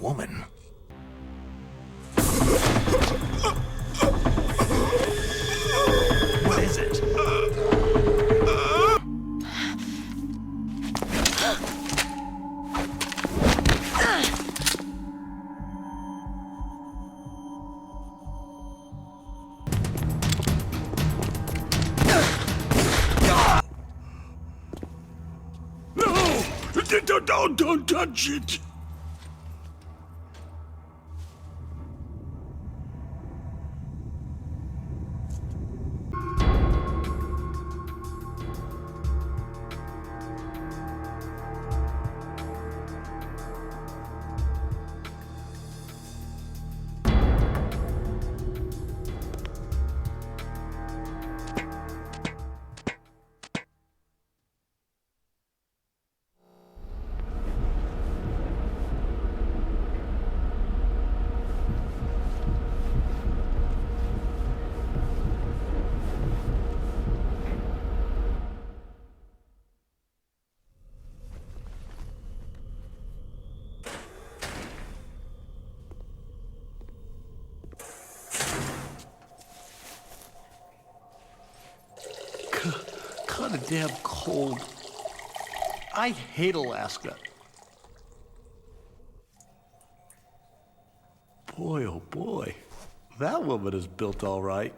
woman. What is it? Don't touch it! Kinda damn cold. I hate Alaska. Boy, oh boy. That woman is built all right.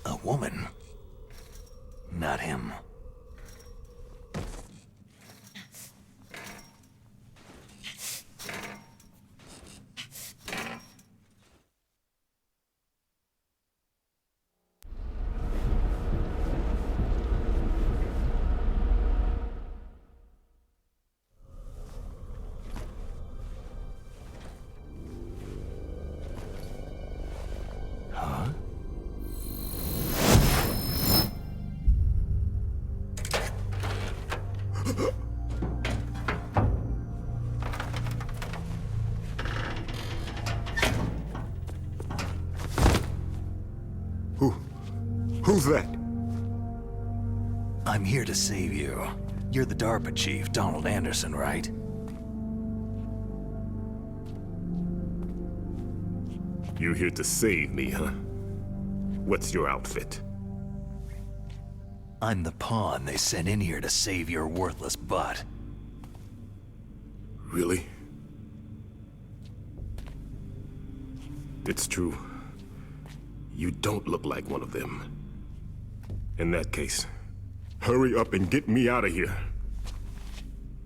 A woman. Not him. Huh? Who's that? I'm here to save you. You're the Darpa chief, Donald Anderson, right? You here to save me, huh? What's your outfit? I'm the pawn they sent in here to save your worthless butt. Really? It's true. You don't look like one of them. In that case, hurry up and get me out of here.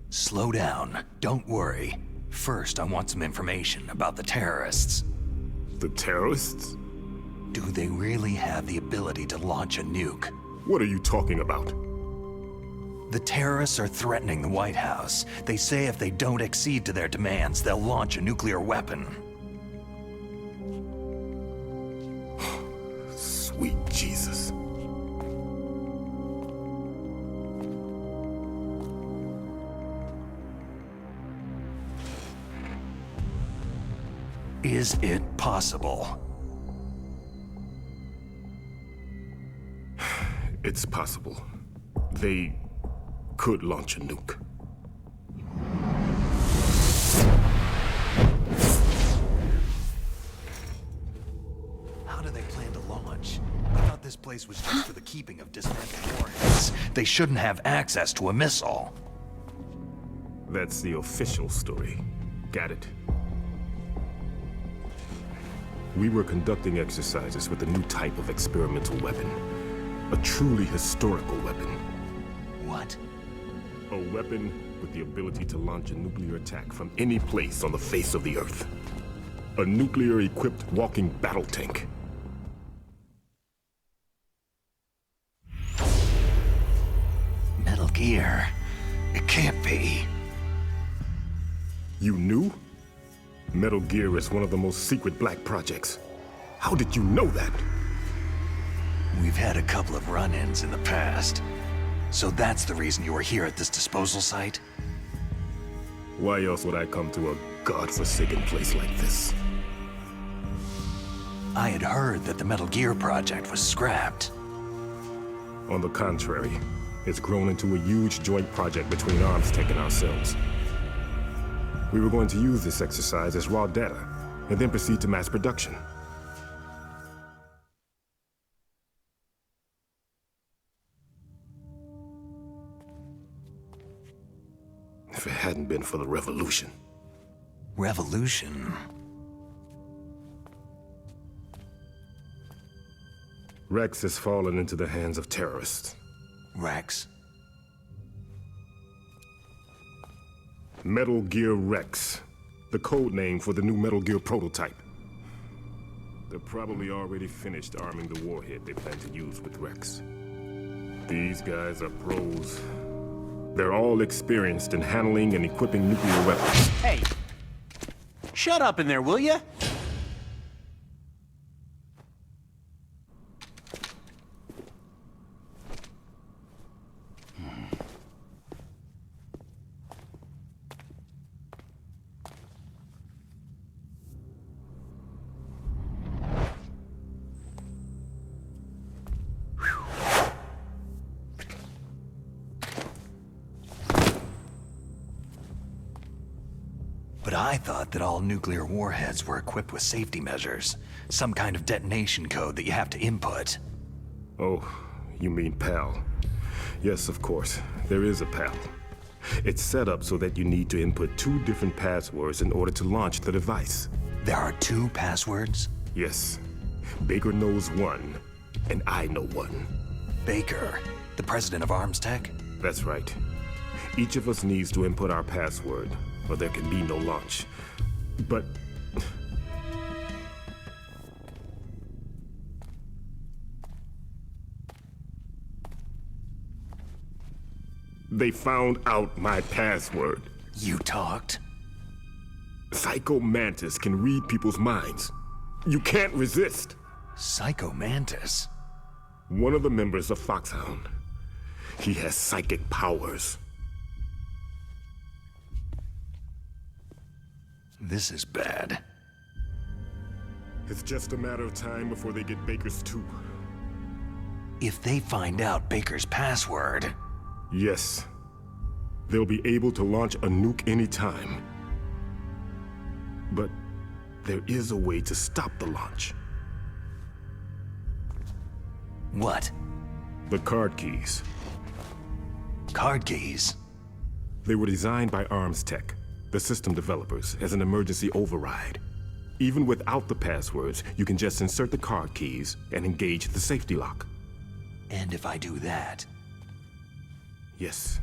Slow down. Don't worry. First, I want some information about the terrorists. The terrorists? Do they really have the ability to launch a nuke? What are you talking about? The terrorists are threatening the White House. They say if they don't accede to their demands, they'll launch a nuclear weapon. Sweet Jesus. Is it possible? It's possible. They could launch a nuke. How do they plan to launch? I thought this place was just for the keeping of dismantled warheads, they shouldn't have access to a missile. That's the official story. Got it. We were conducting exercises with a new type of experimental weapon. A truly historical weapon. What? A weapon with the ability to launch a nuclear attack from any place on the face of the Earth. A nuclear-equipped walking battle tank. Metal Gear? It can't be. You knew? Metal Gear is one of the most secret black projects. How did you know that? We've had a couple of run-ins in the past. So that's the reason you were here at this disposal site? Why else would I come to a godforsaken place like this? I had heard that the Metal Gear project was scrapped. On the contrary, it's grown into a huge joint project between Arms Tech and ourselves. We were going to use this exercise as raw data, and then proceed to mass production. If it hadn't been for the revolution. Revolution? Rex has fallen into the hands of terrorists. Rex? Metal Gear Rex, the code name for the new Metal Gear prototype. They're probably already finished arming the warhead they plan to use with Rex. These guys are pros. They're all experienced in handling and equipping nuclear weapons. Hey! Shut up in there, will ya? But I thought that all nuclear warheads were equipped with safety measures. Some kind of detonation code that you have to input. Oh, you mean PAL. Yes, of course. There is a PAL. It's set up so that you need to input 2 different passwords in order to launch the device. There are 2 passwords? Yes. Baker knows one, and I know one. Baker, the president of Arms Tech? That's right. Each of us needs to input our password, or there can be no launch. But... they found out my password. You talked? Psycho Mantis can read people's minds. You can't resist. Psycho Mantis? One of the members of Foxhound. He has psychic powers. This is bad. It's just a matter of time before they get Baker's too. If they find out Baker's password... Yes. They'll be able to launch a nuke anytime. But there is a way to stop the launch. What? The card keys. Card keys? They were designed by Arms Tech, the system developers, as an emergency override. Even without the passwords, you can just insert the card keys and engage the safety lock. And if I do that... Yes,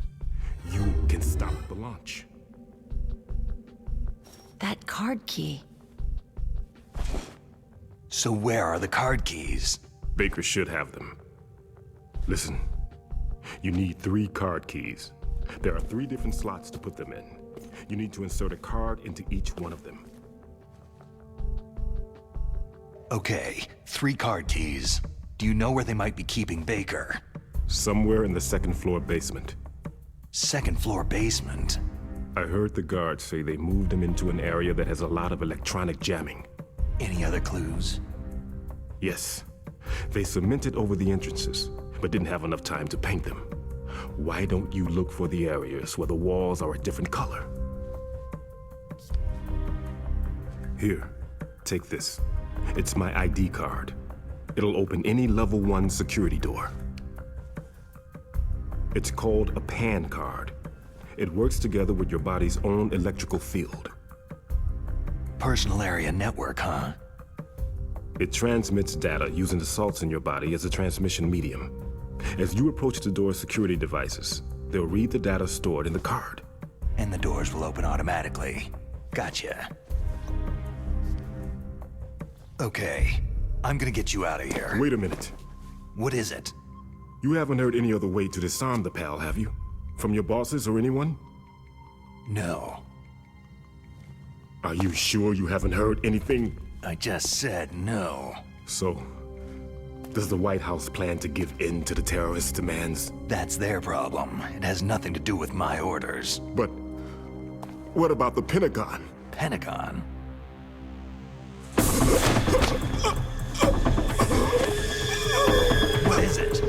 you can stop the launch. That card key. So where are the card keys? Baker should have them. Listen, you need 3 card keys. There are 3 different slots to put them in. You need to insert a card into each one of them. Okay, 3 card keys. Do you know where they might be keeping Baker? Somewhere in the 2nd floor basement. 2nd floor basement? I heard the guards say they moved him into an area that has a lot of electronic jamming. Any other clues? Yes. They cemented over the entrances, but didn't have enough time to paint them. Why don't you look for the areas where the walls are a different color? Here, take this. It's my ID card. It'll open any level 1 security door. It's called a PAN card. It works together with your body's own electrical field. Personal area network, huh? It transmits data using the salts in your body as a transmission medium. As you approach the door's security devices, they'll read the data stored in the card. And the doors will open automatically. Gotcha. Okay, I'm gonna get you out of here. Wait a minute. What is it? You haven't heard any other way to disarm the PAL, have you? From your bosses or anyone? No. Are you sure you haven't heard anything? I just said no. So, does the White House plan to give in to the terrorists' demands? That's their problem. It has nothing to do with my orders. But what about the Pentagon? Pentagon? What is it?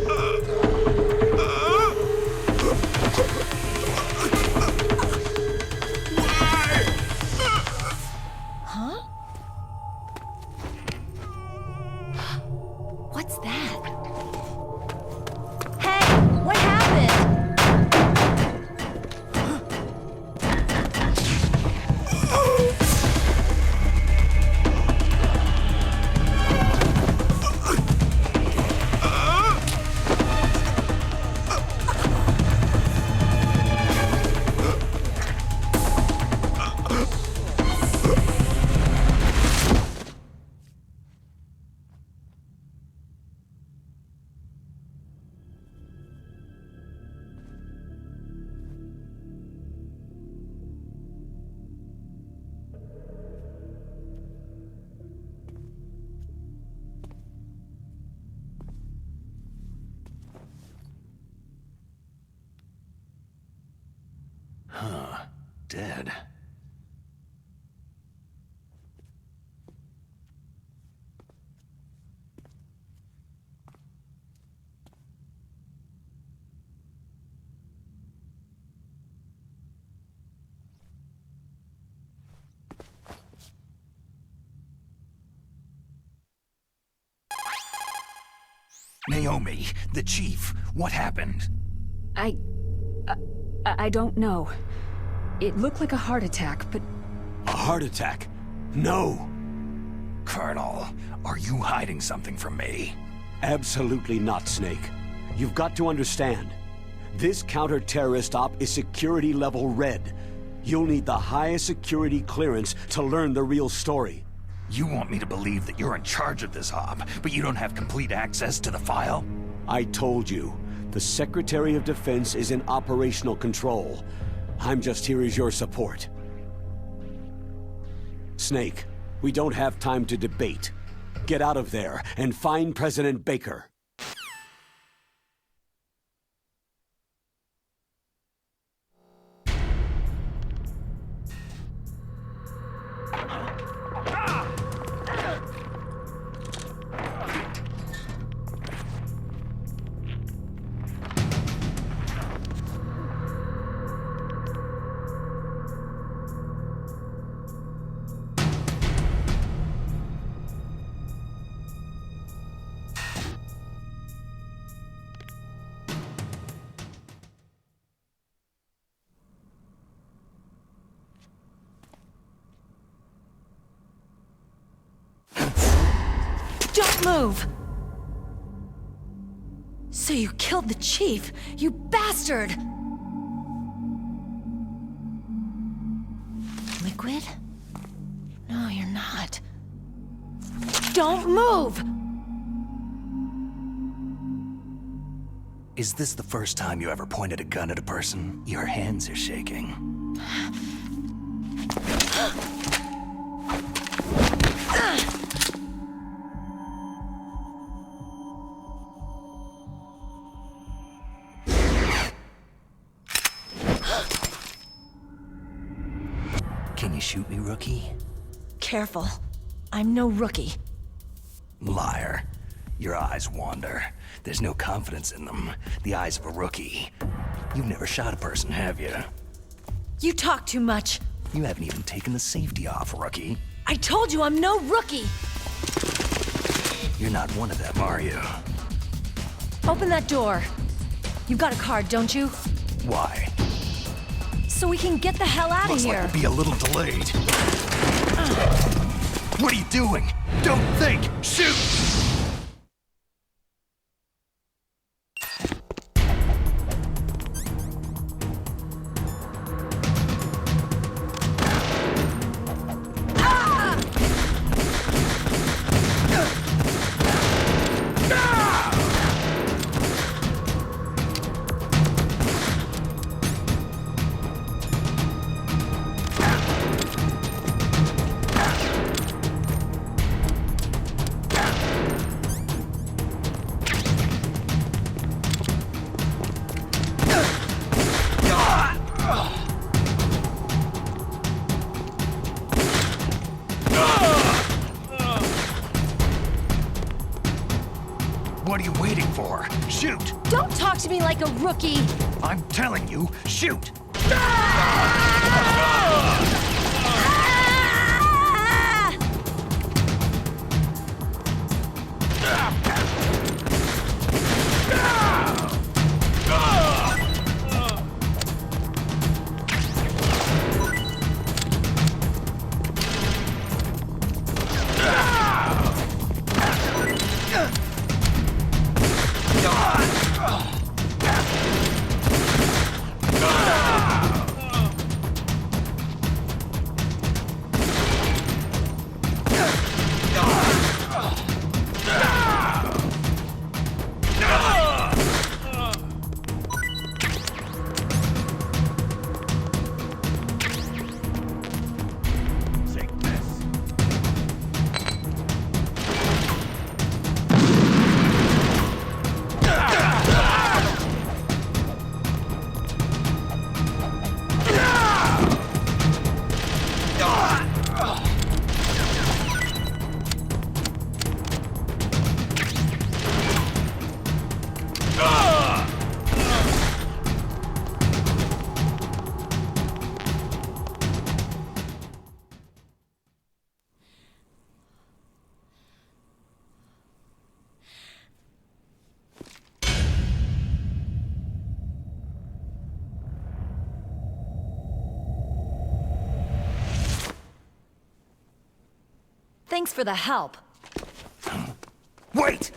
Huh? What's that? Hey, what happened? Dead. Naomi, the chief, what happened? I don't know. It looked like a heart attack, but... A heart attack? No! Colonel, are you hiding something from me? Absolutely not, Snake. You've got to understand. This counter-terrorist op is security level red. You'll need the highest security clearance to learn the real story. You want me to believe that you're in charge of this op, but you don't have complete access to the file? I told you, the Secretary of Defense is in operational control. I'm just here as your support. Snake, we don't have time to debate. Get out of there and find President Baker. Don't move! So you killed the chief, you bastard! Liquid? No, you're not. Don't move! Is this the first time you ever pointed a gun at a person? Your hands are shaking. Can you shoot me, rookie? Careful. I'm no rookie. Liar. Your eyes wander. There's no confidence in them. The eyes of a rookie. You've never shot a person, have you? You talk too much. You haven't even taken the safety off, rookie. I told you I'm no rookie! You're not one of them, are you? Open that door. You've got a card, don't you? Why? So we can get the hell out of Looks here. like we'll be a little delayed. What are you doing? Don't think! Shoot! What are you waiting for? Shoot! Don't talk to me like a rookie! I'm telling you, shoot! Thanks for the help. Wait!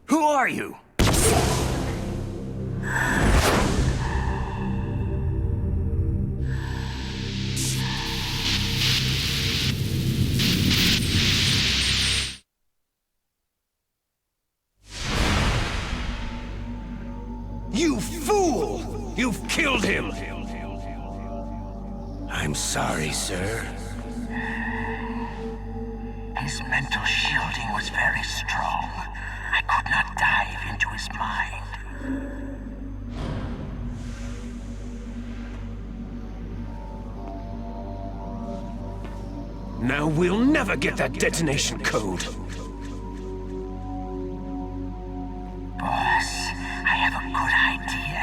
Who are you? You fool! You've killed him! I'm sorry, sir. His mental shielding was very strong. I could not dive into his mind. Now we'll never get that detonation code. Boss, I have a good idea.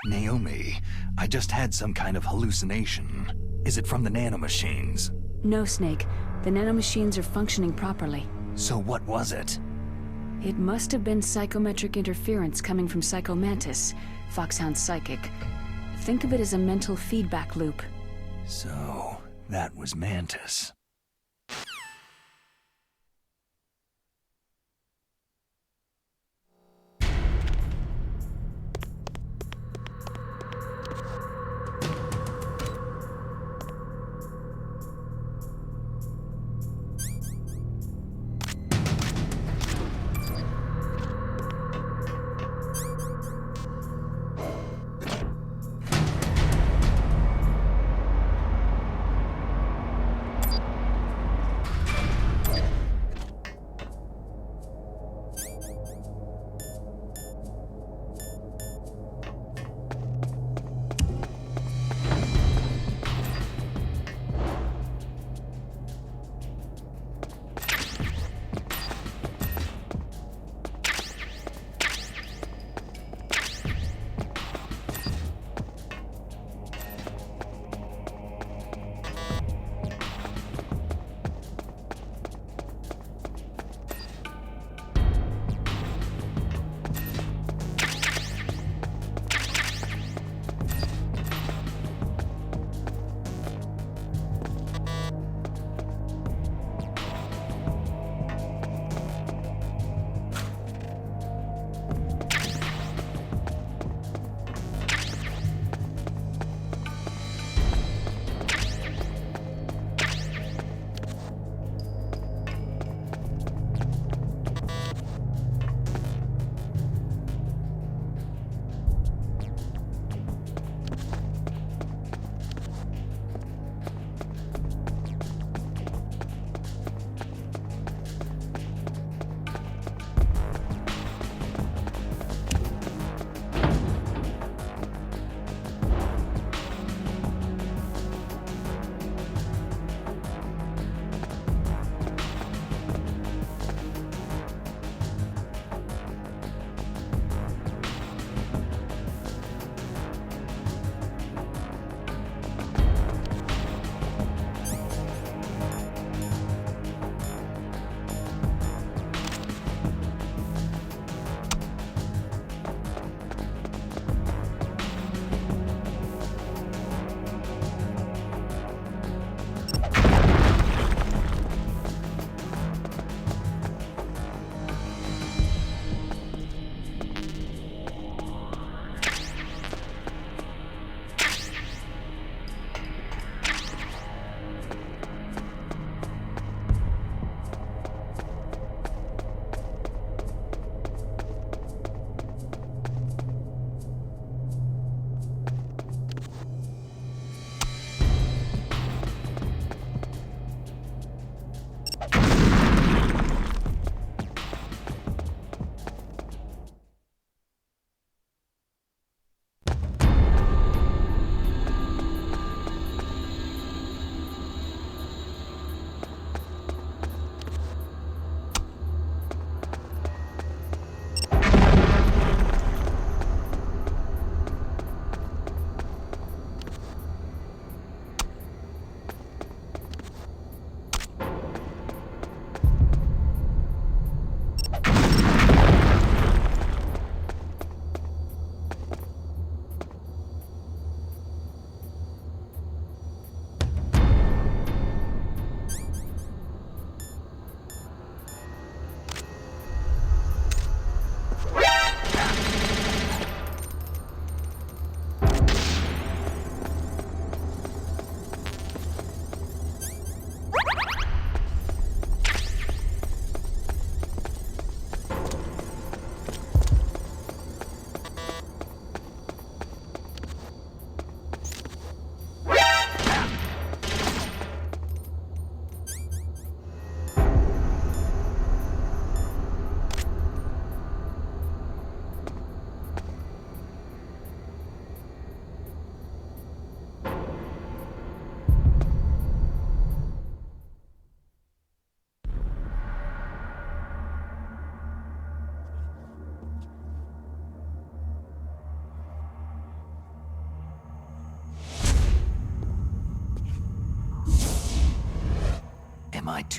Naomi, I just had some kind of hallucination. Is it from the nanomachines? No, Snake. The nanomachines are functioning properly. So what was it? It must have been psychometric interference coming from Psycho Mantis, Foxhound's psychic. Think of it as a mental feedback loop. So, that was Mantis.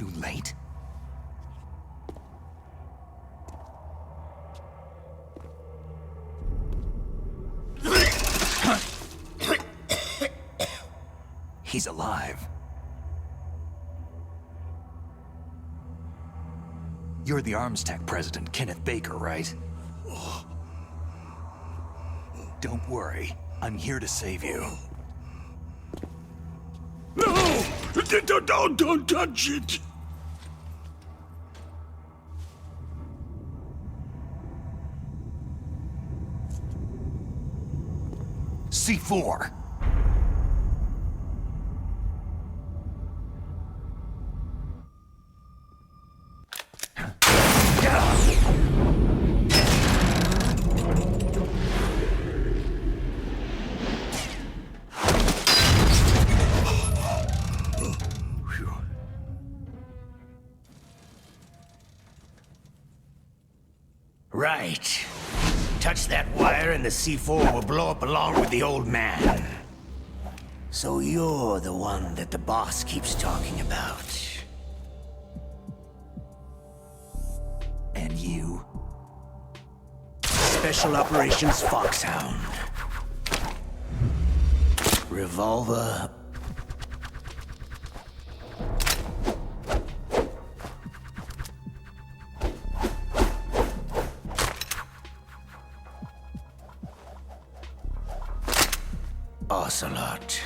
too late? He's alive. You're the Arms Tech president, Kenneth Baker, right? Don't worry. I'm here to save you. No! Don't touch it! C4! Right. Touch that wire and the C4 will blow up along with the old man. So you're the one that the boss keeps talking about. And you? Special Operations Foxhound. Revolver. Ocelot.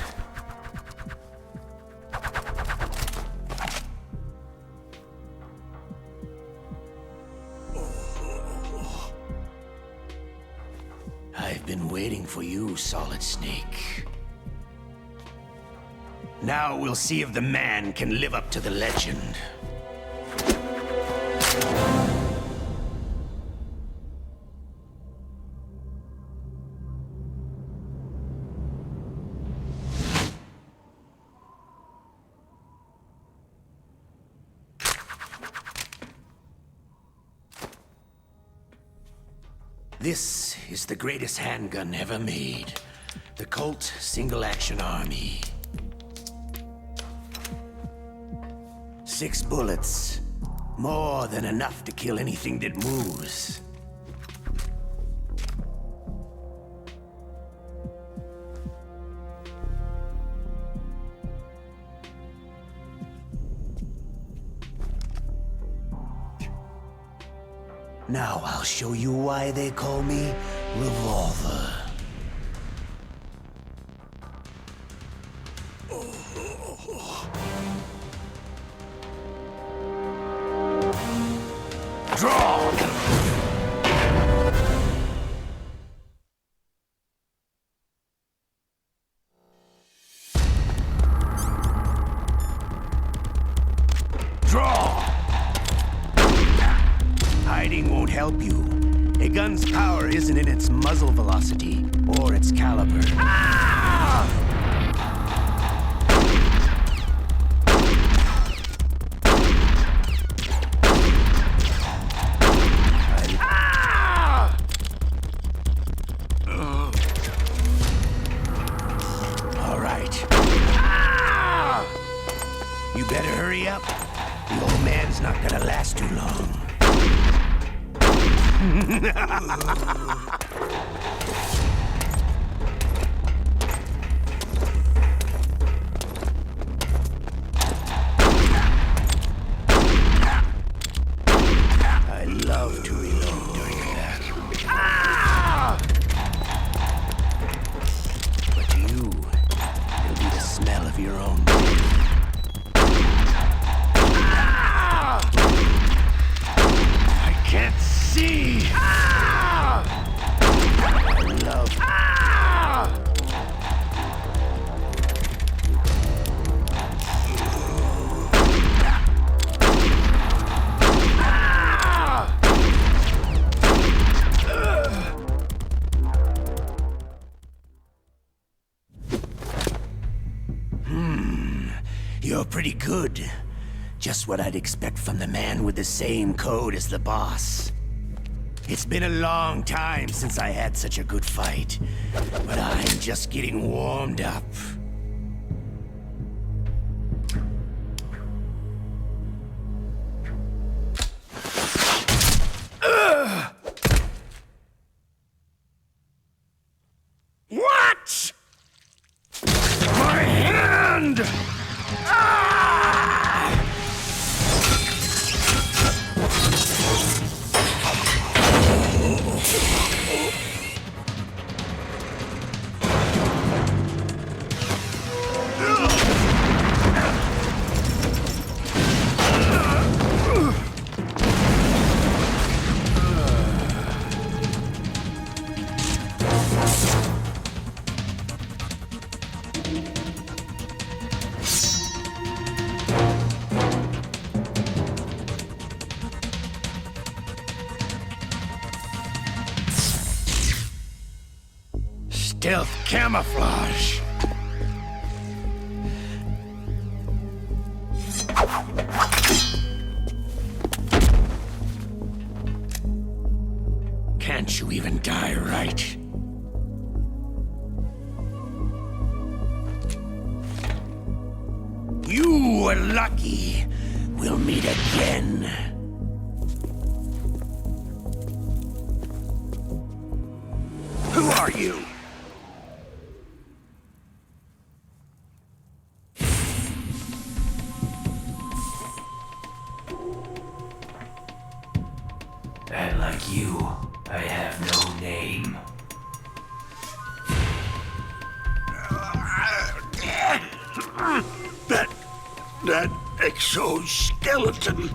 I've been waiting for you, Solid Snake. Now we'll see if the man can live up to the legend. This is the greatest handgun ever made. The Colt Single Action Army. 6 bullets. More than enough to kill anything that moves. Now I'll show you why they call me Revolver. Draw! Draw! Hiding won't help you. A gun's power isn't in its muzzle velocity or its caliber. Ah! All right. Ah! You better hurry up. The old man's not gonna last too long. I love to reload during that. Ah! But to you, it'll be the smell of your own death. Ah! I can't see! Ah! I love... Ah! You're pretty good. Just what I'd expect from the man with the same code as the boss. It's been a long time since I had such a good fight, but I'm just getting warmed up. stealth camouflage. Can't you even die right? You were lucky. We'll meet again. Who are you? And like you, I have no name. That exoskeleton.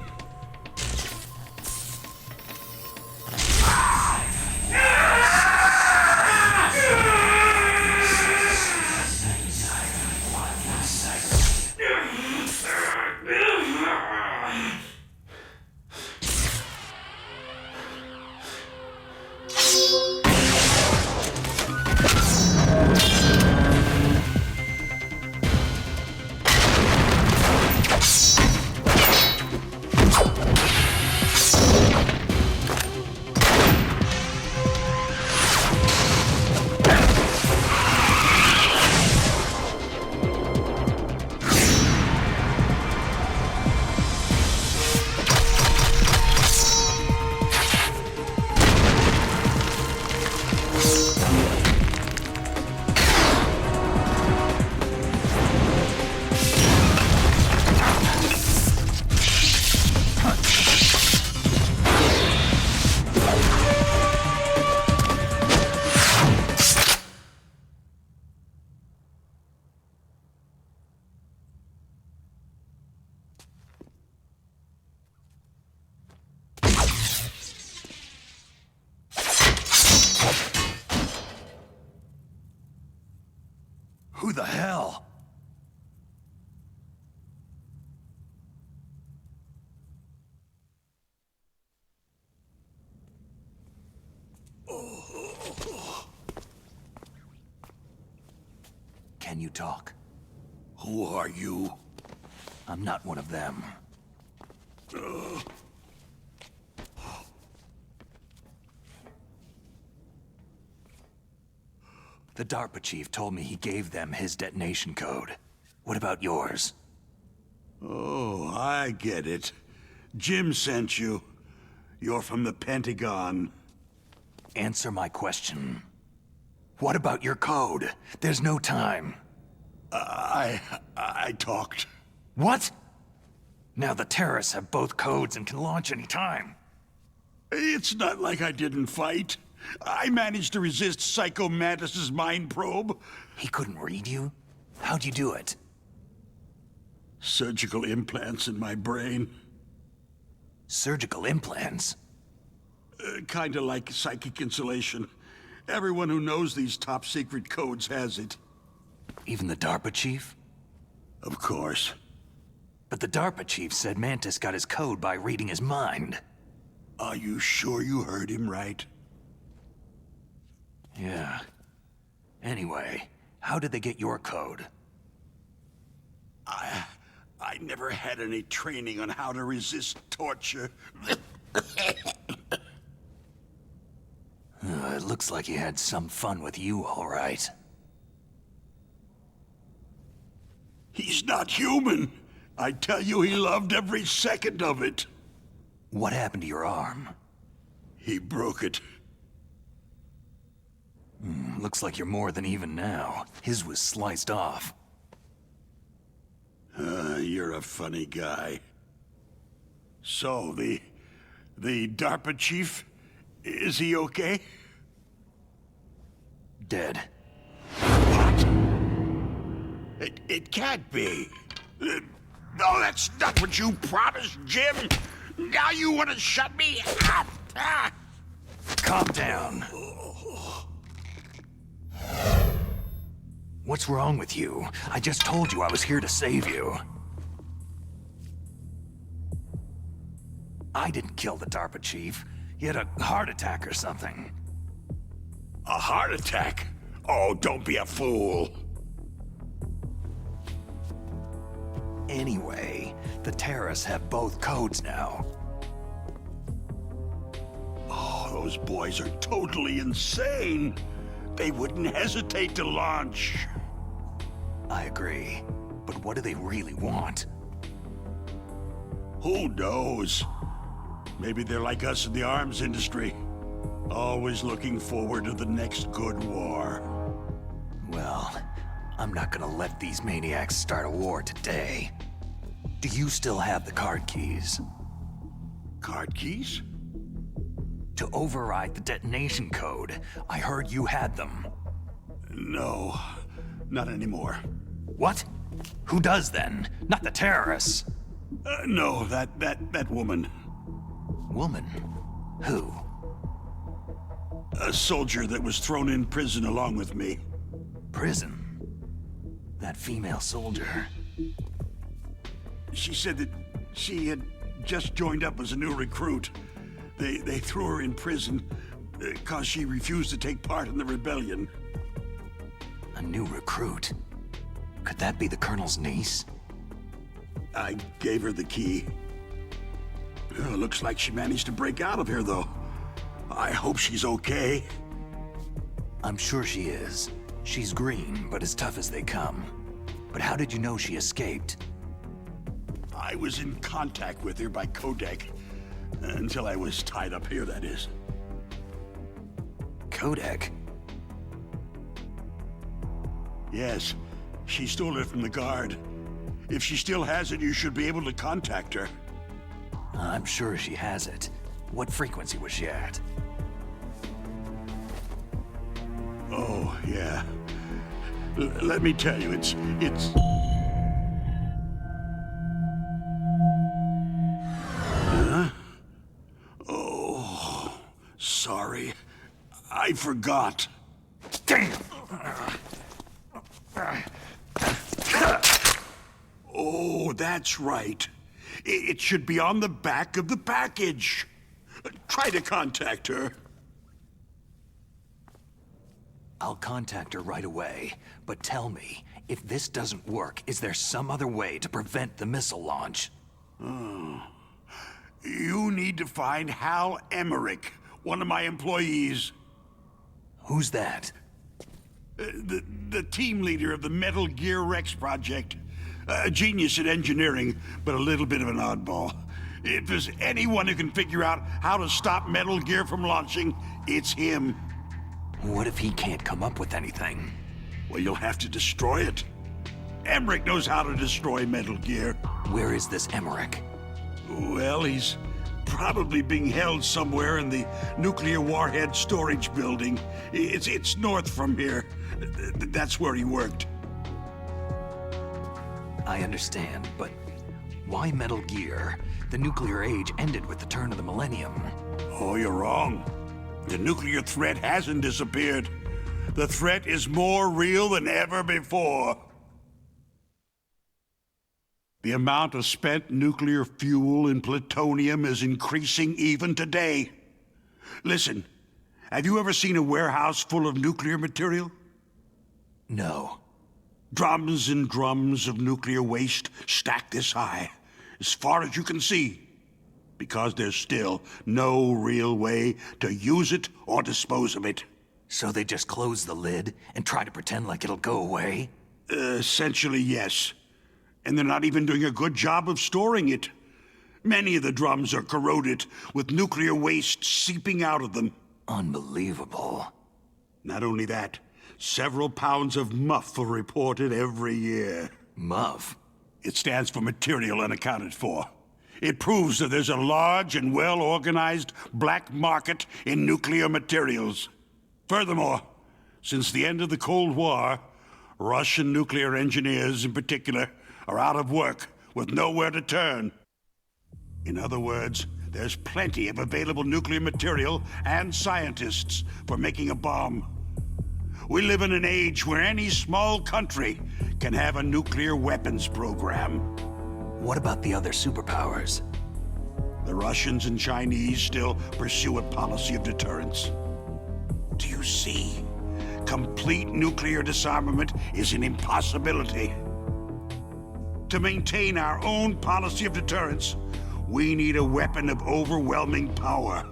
Who the hell? Can you talk? Who are you? I'm not one of them. The Darpa chief told me he gave them his detonation code. What about yours? Oh, I get it. Jim sent you. You're from the Pentagon. Answer my question. What about your code? There's no time. I talked. What? Now the terrorists have both codes and can launch any time. It's not like I didn't fight. I managed to resist Psycho Mantis's mind probe. He couldn't read you? How'd you do it? Surgical implants in my brain. Surgical implants? Kinda like psychic insulation. Everyone who knows these top-secret codes has it. Even the Darpa chief? Of course. But the Darpa chief said Mantis got his code by reading his mind. Are you sure you heard him right? Yeah. Anyway, how did they get your code? I never had any training on how to resist torture. It looks like he had some fun with you, all right. He's not human. I tell you, he loved every second of it. What happened to your arm? He broke it. Looks like you're more than even now. His was sliced off. You're a funny guy. So, the DARPA chief, is he okay? Dead. What? It can't be. No, that's not what you promised, Jim. Now you want to shut me up? Calm down. What's wrong with you? I just told you I was here to save you. I didn't kill the DARPA chief. He had a heart attack or something. A heart attack? Oh, don't be a fool. Anyway, the terrorists have both codes now. Oh, those boys are totally insane. They wouldn't hesitate to launch. I agree. But what do they really want? Who knows? Maybe they're like us in the arms industry. Always looking forward to the next good war. Well, I'm not gonna let these maniacs start a war today. Do you still have the card keys? Card keys? To override the detonation code. I heard you had them. No, not anymore. What? Who does then? Not the terrorists. No, that woman. Woman? Who? A soldier that was thrown in prison along with me. Prison? That female soldier. She said that she had just joined up as a new recruit. They threw her in prison because she refused to take part in the rebellion. A new recruit? Could that be the Colonel's niece? I gave her the key. Looks like she managed to break out of here, though. I hope she's okay. I'm sure she is. She's green, but as tough as they come. But how did you know she escaped? I was in contact with her by codec. Until I was tied up here, that is. Codec? Yes, she stole it from the guard. If she still has it, you should be able to contact her. I'm sure she has it. What frequency was she at? Oh, yeah. Let me tell you, it's... Huh? Oh, sorry. I forgot. Damn! Oh, that's right. It should be on the back of the package. Try to contact her. I'll contact her right away, but tell me, if this doesn't work, is there some other way to prevent the missile launch? Oh. You need to find Hal Emmerich, one of my employees. Who's that? The team leader of the Metal Gear Rex project. A genius at engineering, but a little bit of an oddball. If there's anyone who can figure out how to stop Metal Gear from launching, it's him. What if he can't come up with anything? Well, you'll have to destroy it. Emmerich knows how to destroy Metal Gear. Where is this Emmerich? Well, he's probably being held somewhere in the nuclear warhead storage building. It's north from here. That's where he worked. I understand, but why Metal Gear? The nuclear age ended with the turn of the millennium. Oh, you're wrong. The nuclear threat hasn't disappeared. The threat is more real than ever before. The amount of spent nuclear fuel and plutonium is increasing even today. Listen, have you ever seen a warehouse full of nuclear material? No. Drums and drums of nuclear waste stacked this high, as far as you can see, because there's still no real way to use it or dispose of it. So they just close the lid and try to pretend like it'll go away? Essentially, yes. And they're not even doing a good job of storing it. Many of the drums are corroded, with nuclear waste seeping out of them. Unbelievable. Not only that, several pounds of MUF are reported every year. MUF? It stands for Material Unaccounted For. It proves that there's a large and well-organized black market in nuclear materials. Furthermore, since the end of the Cold War, Russian nuclear engineers in particular are out of work with nowhere to turn. In other words, there's plenty of available nuclear material and scientists for making a bomb. We live in an age where any small country can have a nuclear weapons program. What about the other superpowers? The Russians and Chinese still pursue a policy of deterrence. Do you see? complete nuclear disarmament is an impossibility. To maintain our own policy of deterrence, we need a weapon of overwhelming power.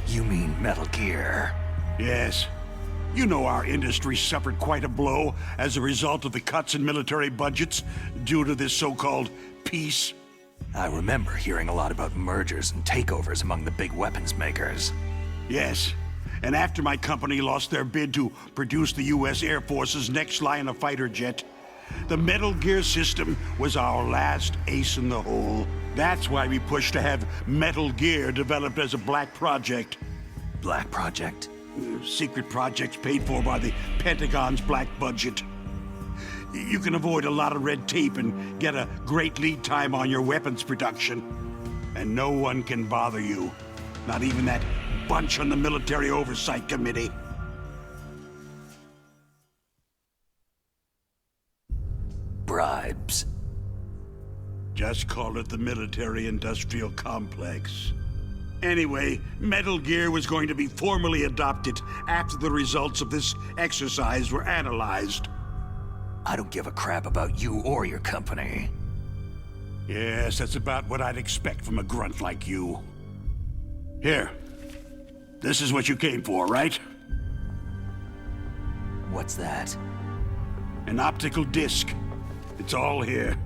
You mean Metal Gear? Yes. You know our industry suffered quite a blow as a result of the cuts in military budgets due to this so-called peace. I remember hearing a lot about mergers and takeovers among the big weapons makers. Yes. And after my company lost their bid to produce the U.S. Air Force's next line of fighter jet, the Metal Gear system was our last ace in the hole. That's why we pushed to have Metal Gear developed as a black project. Black project? Secret projects paid for by the Pentagon's black budget. You can avoid a lot of red tape and get a great lead time on your weapons production. And no one can bother you. Not even that bunch on the Military Oversight Committee. Bribes. Just call it the military-industrial complex. Anyway, Metal Gear was going to be formally adopted after the results of this exercise were analyzed. I don't give a crap about you or your company. Yes, that's about what I'd expect from a grunt like you. Here. This is what you came for, right? What's that? An optical disc. It's all here.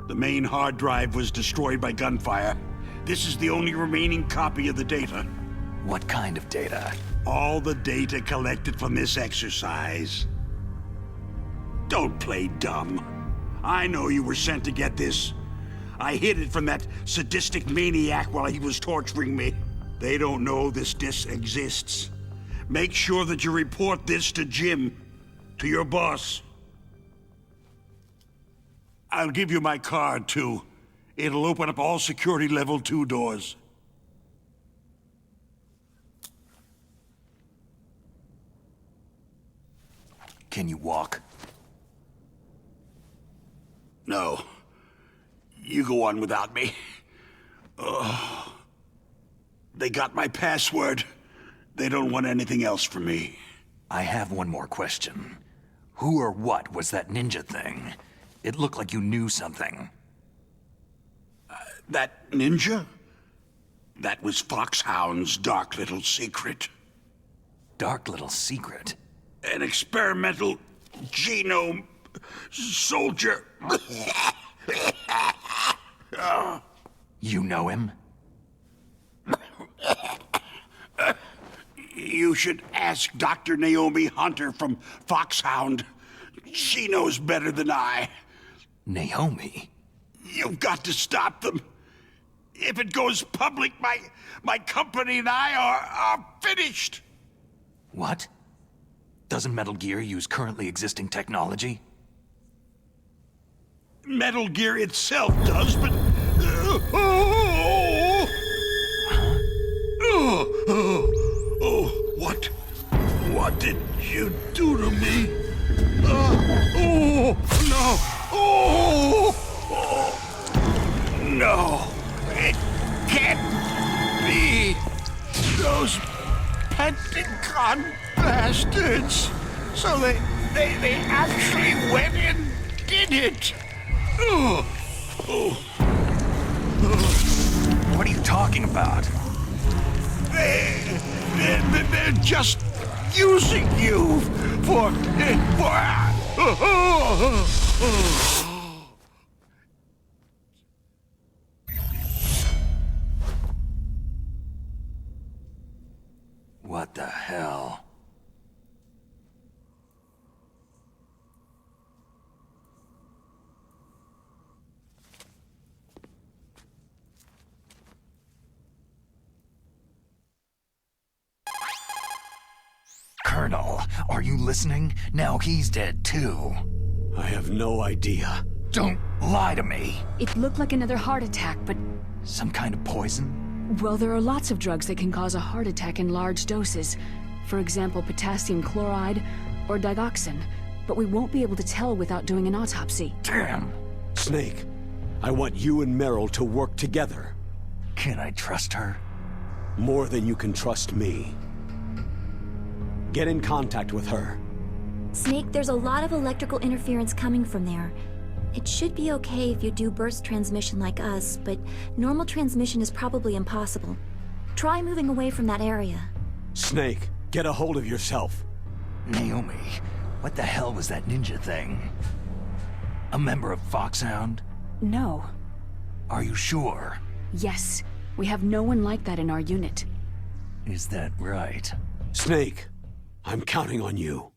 The main hard drive was destroyed by gunfire. This is the only remaining copy of the data. What kind of data? All the data collected from this exercise. Don't play dumb. I know you were sent to get this. I hid it from that sadistic maniac while he was torturing me. They don't know this disc exists. Make sure that you report this to Jim, to your boss. I'll give you my card, too. It'll open up all security level 2 doors. Can you walk? No. You go on without me. They got my password. They don't want anything else from me. I have one more question. Who or what was that ninja thing? It looked like you knew something. That ninja? That was Foxhound's dark little secret. Dark little secret? An experimental genome soldier. You know him? You should ask Dr. Naomi Hunter from Foxhound. She knows better than I. Naomi? You've got to stop them. If it goes public, my company and I are finished. What? Doesn't Metal Gear use currently existing technology? Metal Gear itself does, but... What did you do to me? No, it can't be. Those Pentagon bastards. So they actually went and did it. What are you talking about? They're just using you for. What the hell? Colonel, are you listening? Now he's dead too. I have no idea. Don't lie to me. It looked like another heart attack, but... Some kind of poison? Well, there are lots of drugs that can cause a heart attack in large doses. For example, potassium chloride or digoxin. But we won't be able to tell without doing an autopsy. Damn. Snake, I want you and Meryl to work together. Can I trust her? More than you can trust me. Get in contact with her. Snake, there's a lot of electrical interference coming from there. It should be okay if you do burst transmission like us, but normal transmission is probably impossible. Try moving away from that area. Snake, get a hold of yourself. Naomi, what the hell was that ninja thing? A member of Foxhound? No. Are you sure? Yes. We have no one like that in our unit. Is that right? Snake, I'm counting on you.